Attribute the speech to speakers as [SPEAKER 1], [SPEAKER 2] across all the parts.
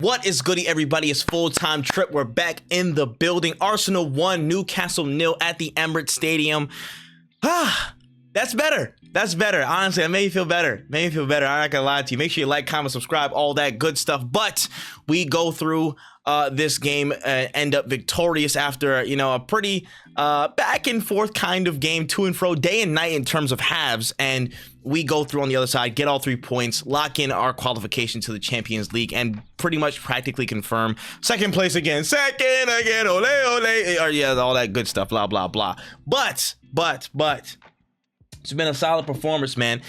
[SPEAKER 1] What is goody, everybody? It's full-time trip. We're back in the building. Arsenal 1, Newcastle 0 at the Emirates Stadium. That's better. That's better. Honestly, that made me feel better. Made me feel better. I'm not gonna lie to you. Make sure you like, comment, subscribe, all that good stuff. But we go through this game, end up victorious after, a pretty back and forth kind of game, to and fro, day and night in terms of halves. And we go through on the other side, get all 3 points, lock in our qualification to the Champions League, and pretty much practically confirm second place again. Second again, ole, ole. Or yeah, all that good stuff, blah, blah, blah. But it's been a solid performance, man.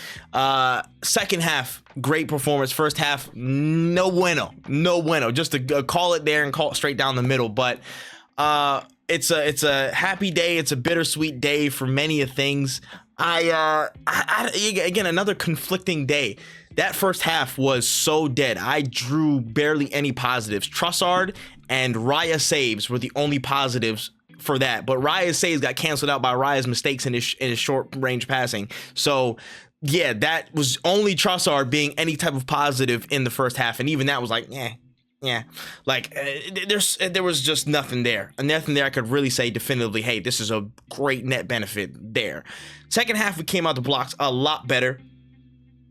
[SPEAKER 1] Second half, great performance. First half, no bueno. Just to call it there and call it straight down the middle. But it's a happy day. It's a bittersweet day for many of things. Again, another conflicting day. That first half was so dead. I drew barely any positives. Trossard and Raya saves were the only positives for that, but Raya's saves got canceled out by Raya's mistakes in his short range passing. So yeah, that was only Trossard being any type of positive in the first half, and even that was like yeah, like there was just nothing there I could really say definitively, hey, this is a great net benefit there. Second half, we came out the blocks a lot better.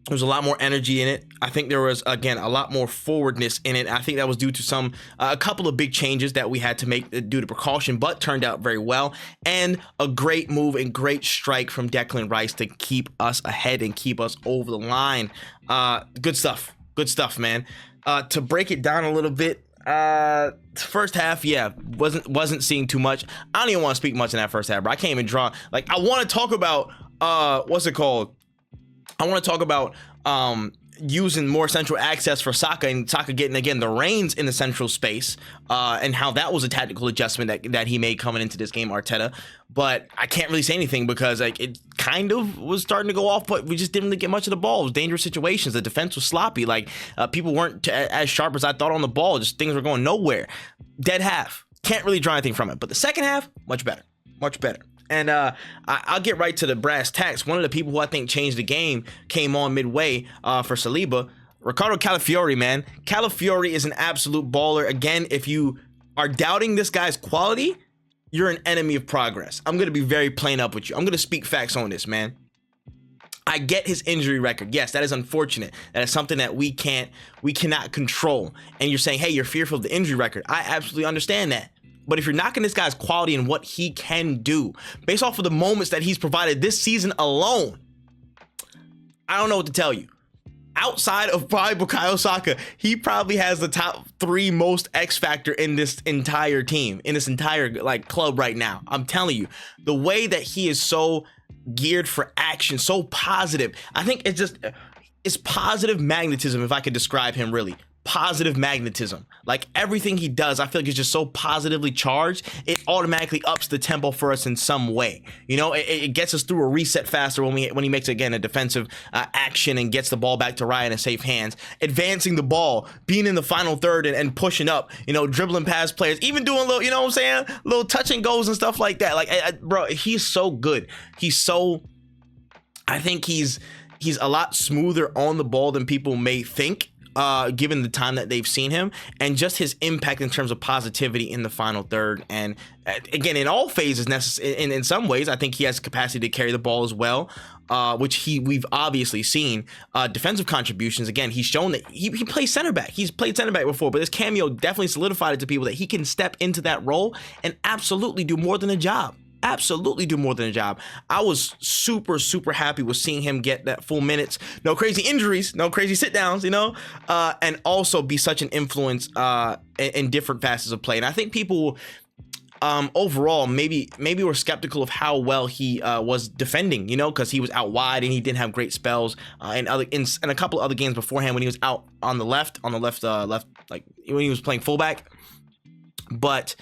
[SPEAKER 1] There was a lot more energy in it. I think there was, again, a lot more forwardness in it. I think that was due to a couple of big changes that we had to make due to precaution, but turned out very well. And a great move and great strike from Declan Rice to keep us ahead and keep us over the line. Good stuff, man. To break it down a little bit, first half, yeah, wasn't seeing too much. I don't even want to speak much in that first half, bro. I can't even draw. Like, I want to talk about what's it called? I want to talk about using more central access for Saka, and Saka getting, again, the reins in the central space, and how that was a tactical adjustment that he made coming into this game, Arteta. But I can't really say anything because like it kind of was starting to go off, but we just didn't really get much of the ball. It was dangerous situations. The defense was sloppy. Like people weren't as sharp as I thought on the ball. Just things were going nowhere. Dead half. Can't really draw anything from it. But the second half, much better. And I'll get right to the brass tacks. One of the people who I think changed the game came on midway for Saliba. Ricardo Calafiori, man. Calafiori is an absolute baller. Again, if you are doubting this guy's quality, you're an enemy of progress. I'm going to be very plain up with you. I'm going to speak facts on this, man. I get his injury record. Yes, that is unfortunate. That is something that we cannot control. And you're saying, hey, you're fearful of the injury record. I absolutely understand that. But if you're knocking this guy's quality and what he can do, based off of the moments that he's provided this season alone, I don't know what to tell you. Outside of probably Bukayo Saka, he probably has the top 3 most X factor in this entire team, in this entire club right now. I'm telling you, the way that he is so geared for action, so positive. I think it's positive magnetism, if I could describe him really. Positive magnetism. Like everything he does, I feel like it's just so positively charged, it automatically ups the tempo for us in some way. It gets us through a reset faster when he makes, again, a defensive action and gets the ball back to Ryan in safe hands, advancing the ball, being in the final third and pushing up, dribbling past players, even doing little, little touch and goes and stuff like that. Like, bro, he's so good. I think he's a lot smoother on the ball than people may think, given the time that they've seen him, and just his impact in terms of positivity in the final third. And again, in all phases, in some ways, I think he has capacity to carry the ball as well, which we've obviously seen. Defensive contributions, again, he's shown that he plays center back. He's played center back before, but this cameo definitely solidified it to people that he can step into that role and absolutely do more than a job. I was super happy with seeing him get that full minutes, no crazy injuries, no crazy sit downs, and also be such an influence in different facets of play. And I think people overall maybe were skeptical of how well he was defending, because he was out wide and he didn't have great spells in a couple of other games beforehand when he was out on the left, like when he was playing fullback. But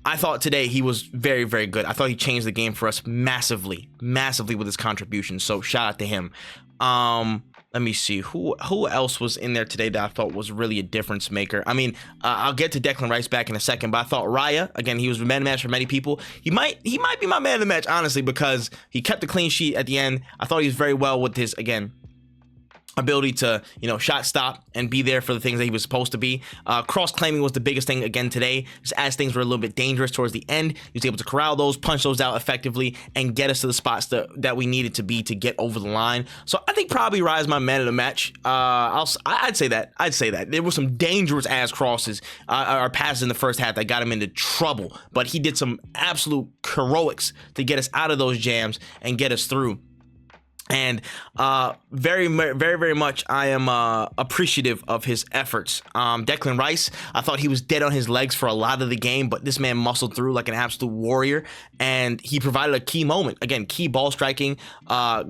[SPEAKER 1] I thought today he was very, very good. I thought he changed the game for us massively with his contribution. So shout out to him. Let me see who else was in there today that I thought was really a difference maker. I mean, I'll get to Declan Rice back in a second, but I thought Raya, again, he was man of the match for many people. He might be my man of the match, honestly, because he kept the clean sheet at the end. I thought he was very well with his, again, ability to, shot stop and be there for the things that he was supposed to be. Cross claiming was the biggest thing again today. Just as things were a little bit dangerous towards the end, he was able to corral those, punch those out effectively, and get us to the spots that we needed to be to get over the line. So I think probably Rise my man of the match. I'd say that. There were some dangerous ass crosses or passes in the first half that got him into trouble, but he did some absolute heroics to get us out of those jams and get us through. And very, very much I am appreciative of his efforts. Declan Rice, I thought he was dead on his legs for a lot of the game, but this man muscled through like an absolute warrior, and he provided a key moment. Again, key ball striking,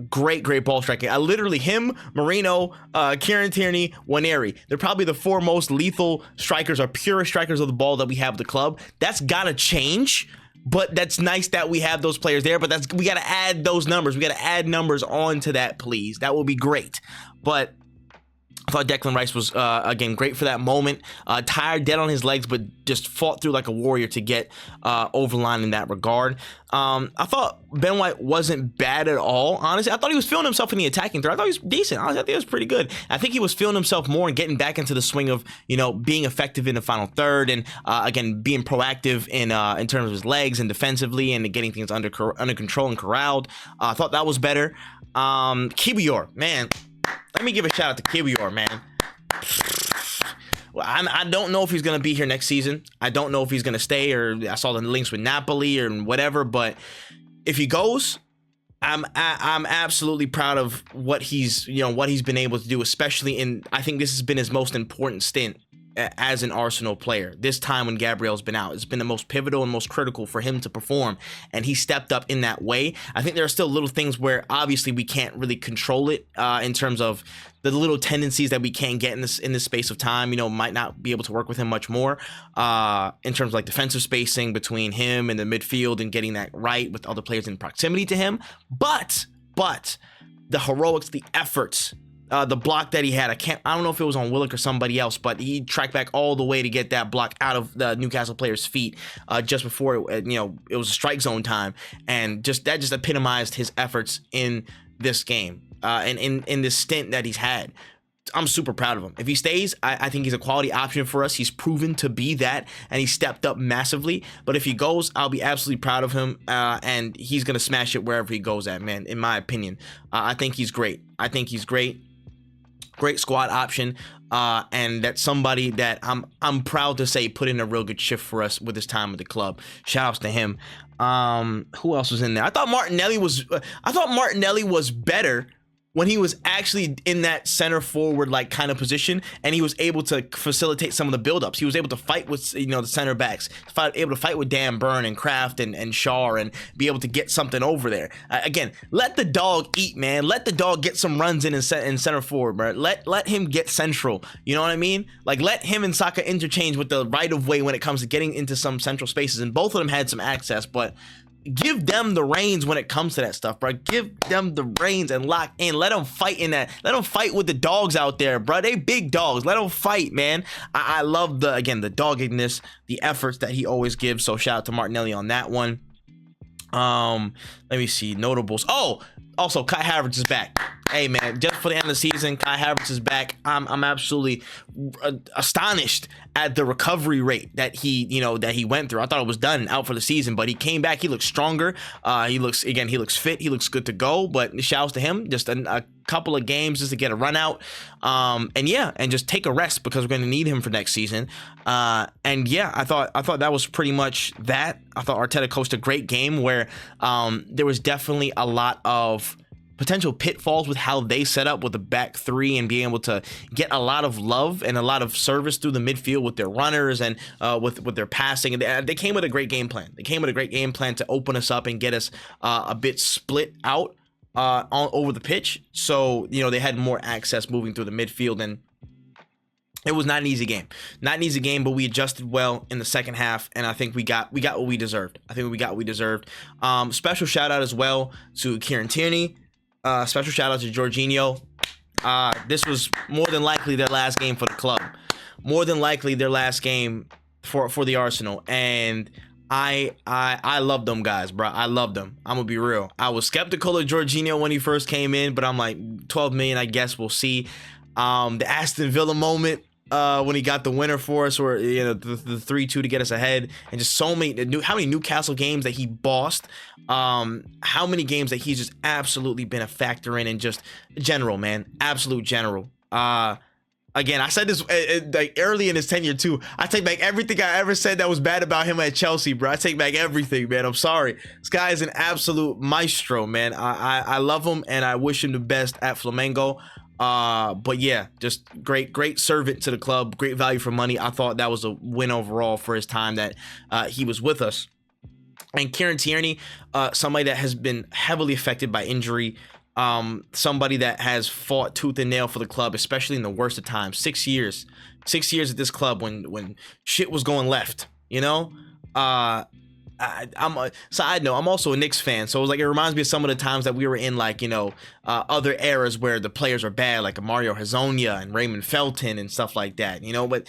[SPEAKER 1] great ball striking. Literally him, Marino, Kieran Tierney, Waneri. They're probably the 4 most lethal strikers or purest strikers of the ball that we have at the club. That's gotta change. But that's nice that we have those players there, but we got to add those numbers. We got to add numbers onto that, please. That will be great. But I thought Declan Rice was, again, great for that moment. Tired, dead on his legs, but just fought through like a warrior to get over the line in that regard. I thought Ben White wasn't bad at all, honestly. I thought he was feeling himself in the attacking third. I thought he was decent. Honestly, I think he was pretty good. I think he was feeling himself more and getting back into the swing of, being effective in the final third and, again, being proactive in terms of his legs and defensively and getting things under control and corralled. I thought that was better. Kiwior, man. Let me give a shout out to Kiwior, man. Well, I don't know if he's going to be here next season. I don't know if he's going to stay, or I saw the links with Napoli or whatever, but if he goes, I'm absolutely proud of what he's been able to do, especially I think this has been his most important stint as an Arsenal player. This time when Gabriel's been out, it's been the most pivotal and most critical for him to perform, and he stepped up in that way. I think there are still little things where obviously we can't really control it in terms of the little tendencies that we can get in this space of time. Might not be able to work with him much more in terms of like defensive spacing between him and the midfield and getting that right with other players in proximity to him. But the heroics, the efforts, the block that he had, I don't know if it was on Willock or somebody else, but he tracked back all the way to get that block out of the Newcastle player's feet just before it was strike zone time, and that just epitomized his efforts in this game and in this stint that he's had. I'm super proud of him. If he stays, I think he's a quality option for us. He's proven to be that, and he stepped up massively. But if he goes, I'll be absolutely proud of him, and he's gonna smash it wherever he goes at, man. In my opinion, I think he's great. Great squad option, and that's somebody that I'm proud to say put in a real good shift for us with his time with the club. Shout outs to him. Who else was in there? I thought Martinelli was better when he was actually in that center forward like kind of position, and he was able to facilitate some of the buildups. He was able to fight with the center backs, able to fight with Dan Burn and Kraft and Shaw, and be able to get something over there. Again, let the dog eat, man. Let the dog get some runs in center forward, bro. Let him get central. You know what I mean? Like, let him and Saka interchange with the right of way when it comes to getting into some central spaces, and both of them had some access, but give them the reins when it comes to that stuff, bro. Give them the reins and lock in. Let them fight in that. Let them fight with the dogs out there, bro. They big dogs. Let them fight, man. I love the doggedness, the efforts that he always gives. So shout out to Martinelli on that one. Let me see notables. Oh, also Kai Havertz is back. Hey man, just for the end of the season, Kai Havertz is back. I'm absolutely astonished at the recovery rate that he went through. I thought it was done out for the season, but he came back. He looks stronger. He looks fit. He looks good to go. But shouts to him. Just a couple of games just to get a run out, and just take a rest because we're going to need him for next season. I thought that was pretty much that. I thought Arteta coached a great game where there was definitely a lot of potential pitfalls with how they set up with the back three and being able to get a lot of love and a lot of service through the midfield with their runners and with their passing. And they came with a great game plan. They came with a great game plan to open us up and get us a bit split out over the pitch. So, they had more access moving through the midfield, and it was not an easy game. Not an easy game, but we adjusted well in the second half, and I think we got what we deserved. Special shout out as well to Kieran Tierney. Special shout out to Jorginho. This was more than likely their last game for the club. More than likely their last game for the Arsenal. And I love them guys, bro. I love them. I'm gonna be real. I was skeptical of Jorginho when he first came in, but I'm like 12 million. I guess we'll see. The Aston Villa moment when he got the winner for us, or the 3-2 to get us ahead, and just so many how many Newcastle games that he bossed. How many games that he's just absolutely been a factor in, and just general, man, absolute general. Again, I said this like early in his tenure too. I take back everything I ever said that was bad about him at Chelsea, bro. I take back everything, man. I'm sorry. This guy is an absolute maestro, man. I love him, and I wish him the best at Flamengo. But yeah, just great servant to the club, great value for money. I thought that was a win overall for his time that he was with us. And Kieran Tierney, somebody that has been heavily affected by injury. Somebody that has fought tooth and nail for the club, especially in the worst of times. 6 years at this club when shit was going left, I'm a side note, I'm also a Knicks fan, so it reminds me of some of the times that we were in, other eras where the players are bad, like Mario Hezonja and Raymond Felton and stuff like that, but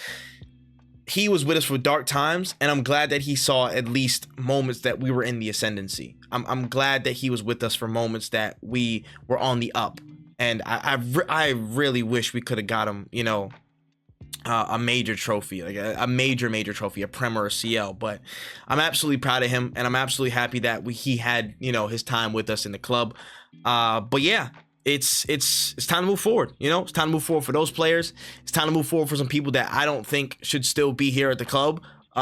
[SPEAKER 1] he was with us for dark times, and I'm glad that he saw at least moments that we were in the ascendancy. I'm glad that he was with us for moments that we were on the up, and I really wish we could have got him, a major trophy, like a major trophy, a Prem or a CL. But I'm absolutely proud of him, and I'm absolutely happy that he had his time with us in the club. But yeah. It's time to move forward. It's time to move forward for those players. It's time to move forward for some people that I don't think should still be here at the club. In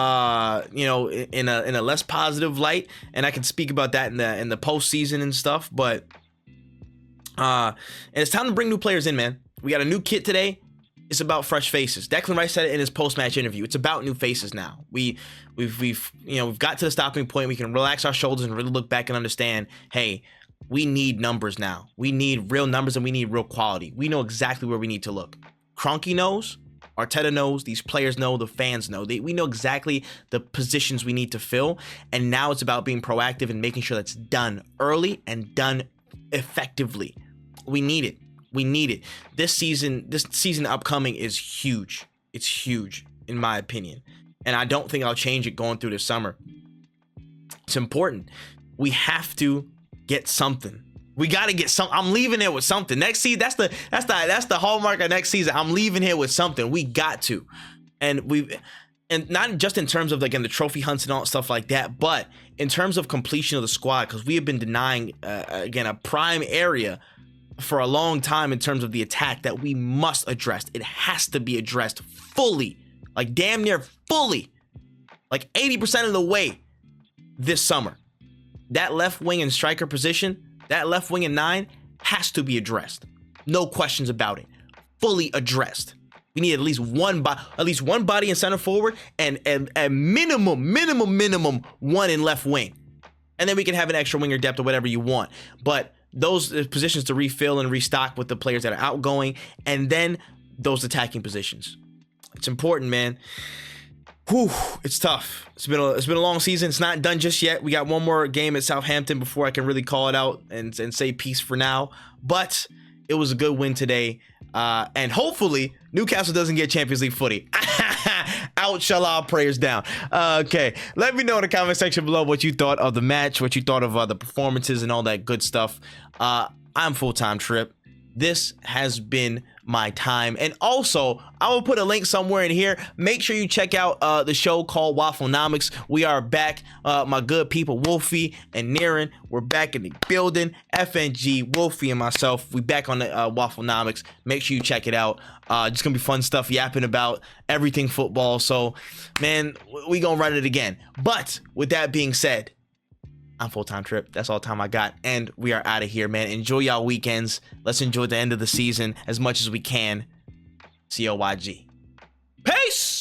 [SPEAKER 1] a less positive light, and I can speak about that in the postseason and stuff. But and it's time to bring new players in, man. We got a new kit today. It's about fresh faces. Declan Rice said it in his post-match interview. It's about new faces now. We've got to the stopping point. We can relax our shoulders and really look back and understand, hey, we need numbers now. We need real numbers, and we need real quality. We know exactly where we need to look. Kroenke knows, Arteta knows, these players know, the fans know. We know exactly the positions we need to fill, and now it's about being proactive and making sure that's done early and done effectively. We need it. We need it. This season upcoming is huge. It's huge, in my opinion, and I don't think I'll change it going through this summer. It's important. We have to get something. We got to get some. I'm leaving here with something next season. That's the hallmark of next season. I'm leaving here with something. We got to, and not just in terms of in the trophy hunts and all stuff like that, but in terms of completion of the squad, because we have been denying again a prime area for a long time in terms of the attack that we must address. It has to be addressed fully, damn near fully, 80% of the way this summer. That left wing and striker position, that left wing and 9 has to be addressed. No questions about it. Fully addressed. We need at least one body in center forward, and a minimum one in left wing. And then we can have an extra winger depth or whatever you want. But those positions to refill and restock with the players that are outgoing, and then those attacking positions. It's important, man. Whew, it's tough. It's been a long season. It's not done just yet. We got one more game at Southampton before I can really call it out and say peace for now. But it was a good win today. And hopefully Newcastle doesn't get Champions League footy. Outshallah, prayers down. Okay, let me know in the comment section below what you thought of the match, what you thought of the performances and all that good stuff. I'm Full-Time Trip. This has been my time, and also I will put a link somewhere in here. Make sure you check out the show called Wafflenomics. We are back, my good people Wolfie and Niren. We're back in the building. FNG, Wolfie, and myself, we back on the Wafflenomics. Make sure you check it out. Just gonna be fun stuff, yapping about everything football. So man, we gonna run it again. But with that being said, I'm Full-Time Trip. That's all the time I got, and we are out of here, man. Enjoy y'all weekends. Let's enjoy the end of the season as much as we can. COYG. Peace.